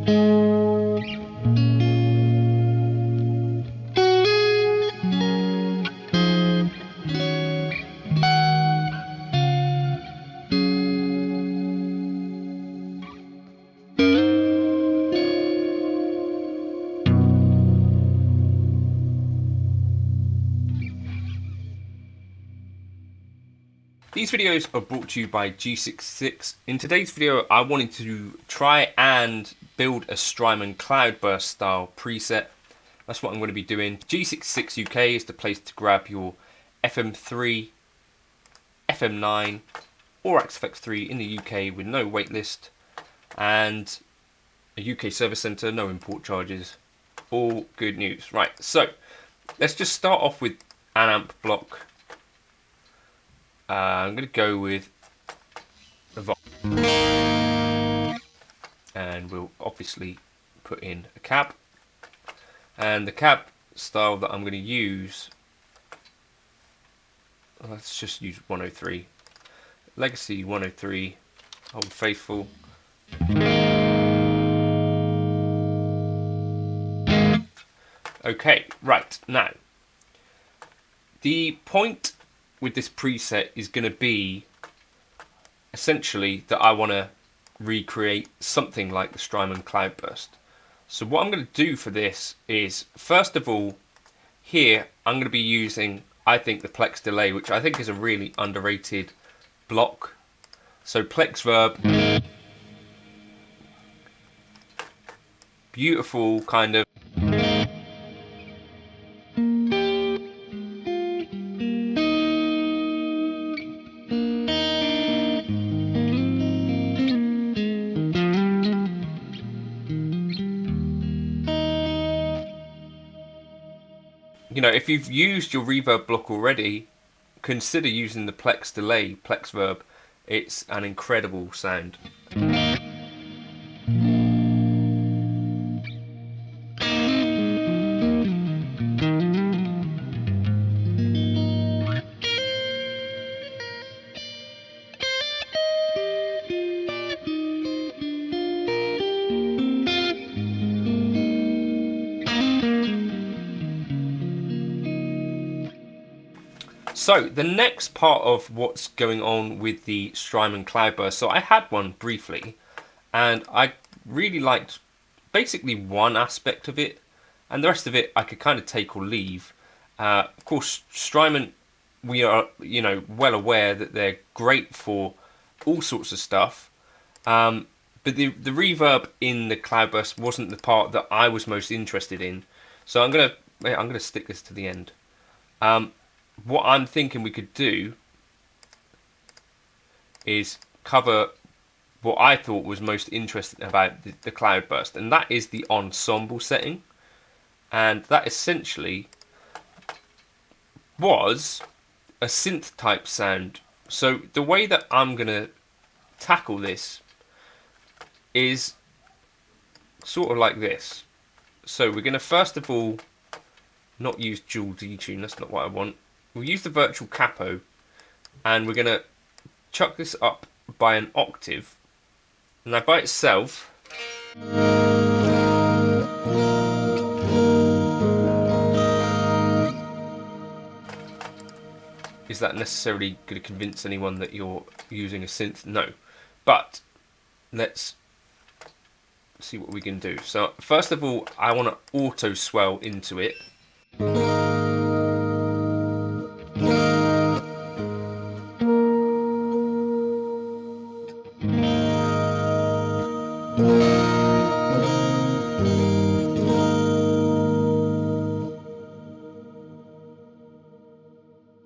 These videos are brought to you by G66. In today's video, I wanted to try and build a Strymon CloudBurst style preset. That's what I'm going to be doing. G66 UK is the place to grab your FM3, FM9, or FX3 in the UK with no waitlist, and a UK service centre, no import charges. All good news. Right, so let's just start off with an amp block. I'm going to go with a Verb, and we'll obviously put in a cab, and the cab style that I'm going to use, let's just use 103, Legacy 103, Old Faithful. Okay, right, now the point with this preset is going to be essentially that I want to recreate something like the Strymon CloudBurst. So what I'm going to do for this is, first of all, here I'm going to be using, I think, the Plex delay, which I think is a really underrated block. So Plex Verb, beautiful kind of if you've used your reverb block already, consider using the Plex delay, Plex Verb. It's an incredible sound. So the next part of what's going on with the Strymon CloudBurst, so I had one briefly, and I really liked basically one aspect of it, and the rest of it I could kind of take or leave. Of course, Strymon, we are well aware that they're great for all sorts of stuff, but the reverb in the CloudBurst wasn't the part that I was most interested in. So I'm gonna stick this to the end. What I'm thinking we could do is cover what I thought was most interesting about the CloudBurst, and that is the ensemble setting. And that essentially was a synth type sound. So the way that I'm going to tackle this is sort of like this. So we're going to first of all not use dual detune, that's not what I want. We'll use the virtual capo, and we're going to chuck this up by an octave. Now by itself, is that necessarily going to convince anyone that you're using a synth? No. But let's see what we can do. So first of all, I want to auto swell into it.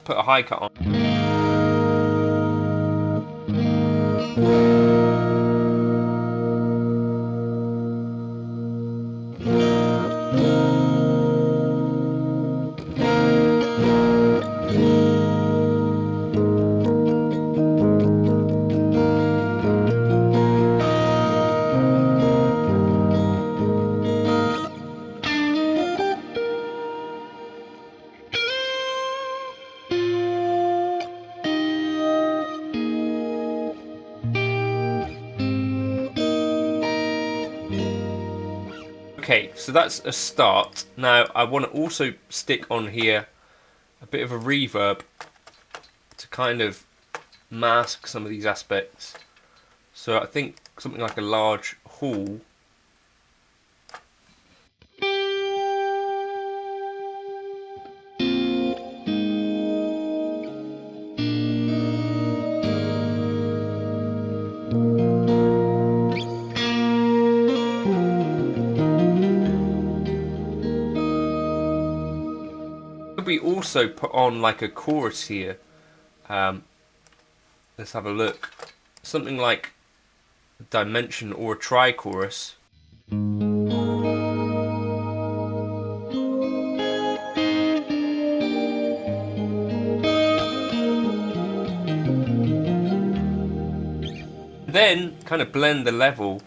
Put a high cut on. Okay, so that's a start. Now I want to also stick on here a bit of a reverb to kind of mask some of these aspects. So I think something like a large hall. We also put on like a chorus here. Let's have a look. Something like a dimension or a tri-chorus. Then kind of blend the level.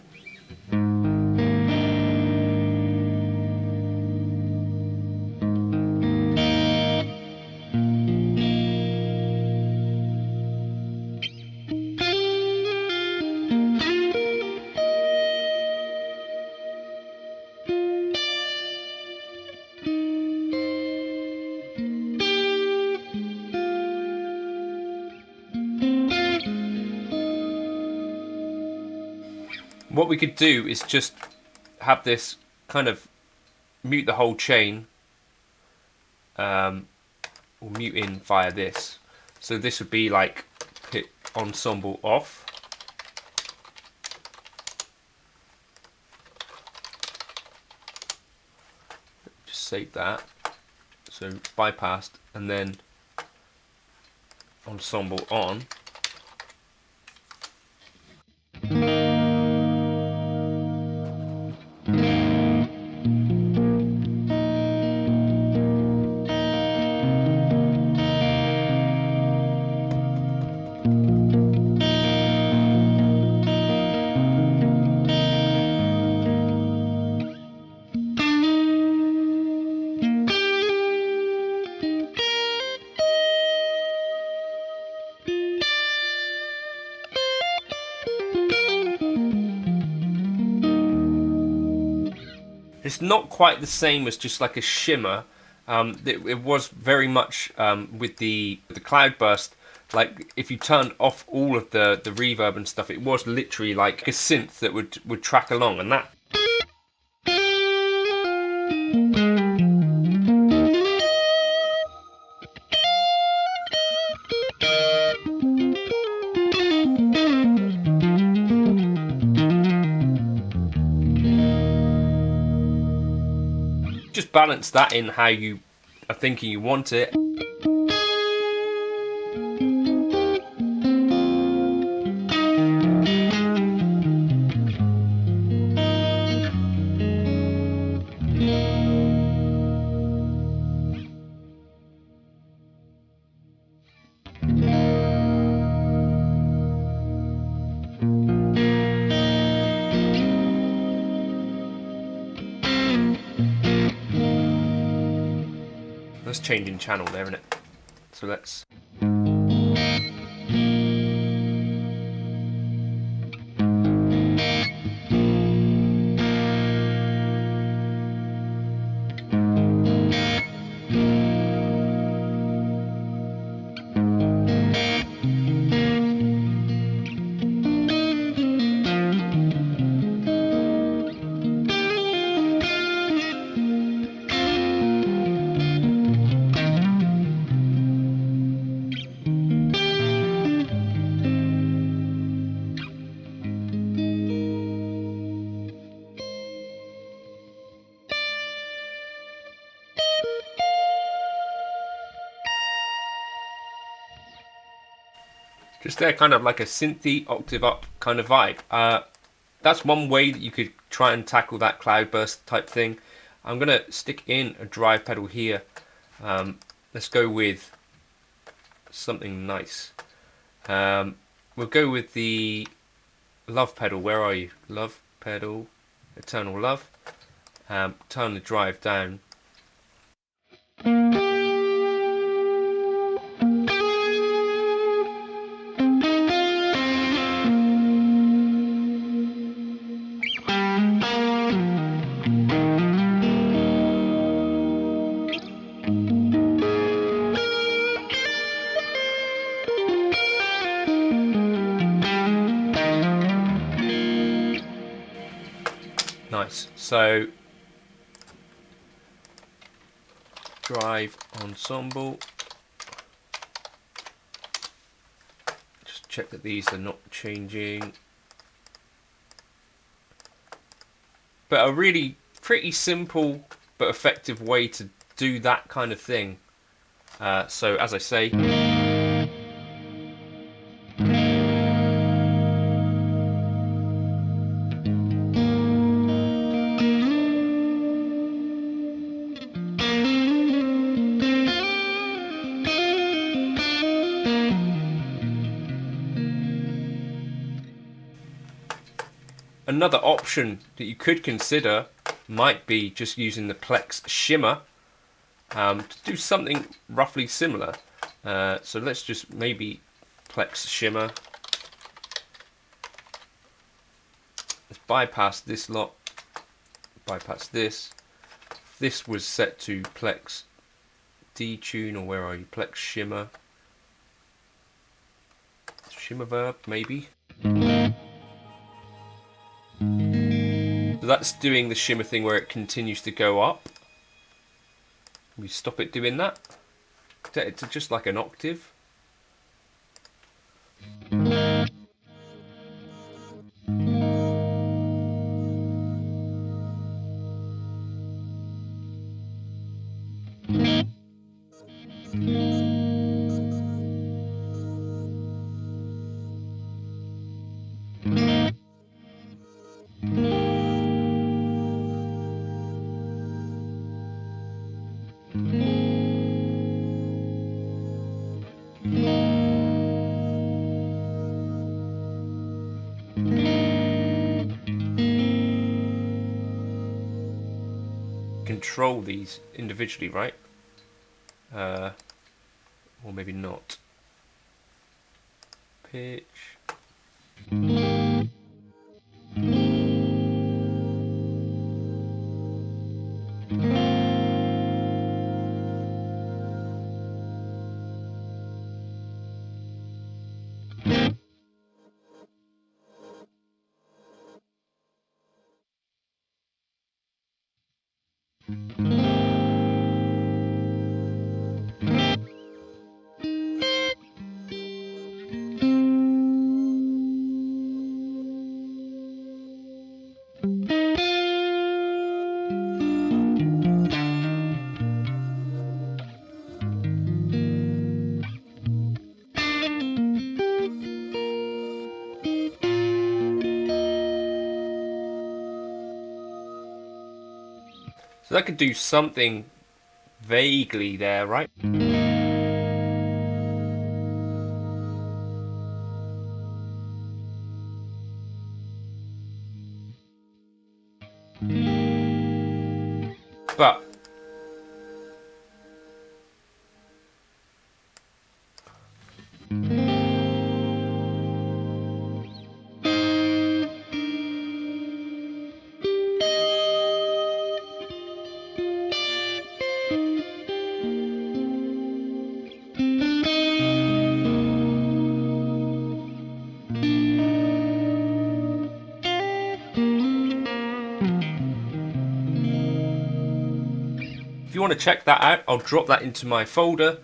What we could do is just have this kind of mute the whole chain, or mute in via this. So this would be like hit ensemble off. Just save that. So bypassed, and then ensemble on. It's not quite the same as just like a shimmer. It was very much with the CloudBurst. Like if you turned off all of the reverb and stuff, it was literally like a synth that would track along, and that. Just balance that in how you are thinking you want it. That's changing channel there, isn't it? So let's. Just there, kind of like a synthy octave up kind of vibe. That's one way that you could try and tackle that cloudburst type thing. I'm gonna stick in a drive pedal here. Let's go with something nice. We'll go with the love pedal. Where are you? Love pedal, eternal love. Turn the drive down. Nice. So drive ensemble. Just check that these are not changing. But a really pretty simple but effective way to do that kind of thing. So as I say, another option that you could consider might be just using the Plex Shimmer to do something roughly similar. So let's just maybe Plex Shimmer. Let's bypass this lot, bypass this. This was set to Plex detune, or where are you? Plex Shimmer. Shimmer Verb, maybe. So that's doing the shimmer thing where it continues to go up. We stop it doing that. Set it to just like an octave. Control these individually, right? Or maybe not. Pitch. So that could do something vaguely there, right? But if you want to check that out, I'll drop that into my folder.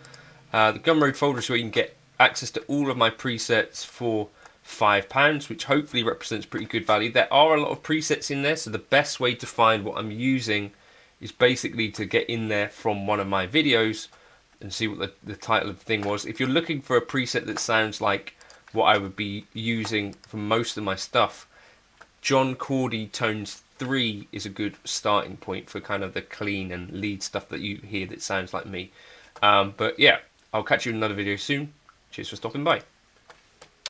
The Gumroad folder is where you can get access to all of my presets for £5, which hopefully represents pretty good value. There are a lot of presets in there, so the best way to find what I'm using is basically to get in there from one of my videos and see what the title of the thing was. If you're looking for a preset that sounds like what I would be using for most of my stuff, John Cordy Tones 3 is a good starting point for kind of the clean and lead stuff that you hear that sounds like me. But yeah, I'll catch you in another video soon. Cheers for stopping by.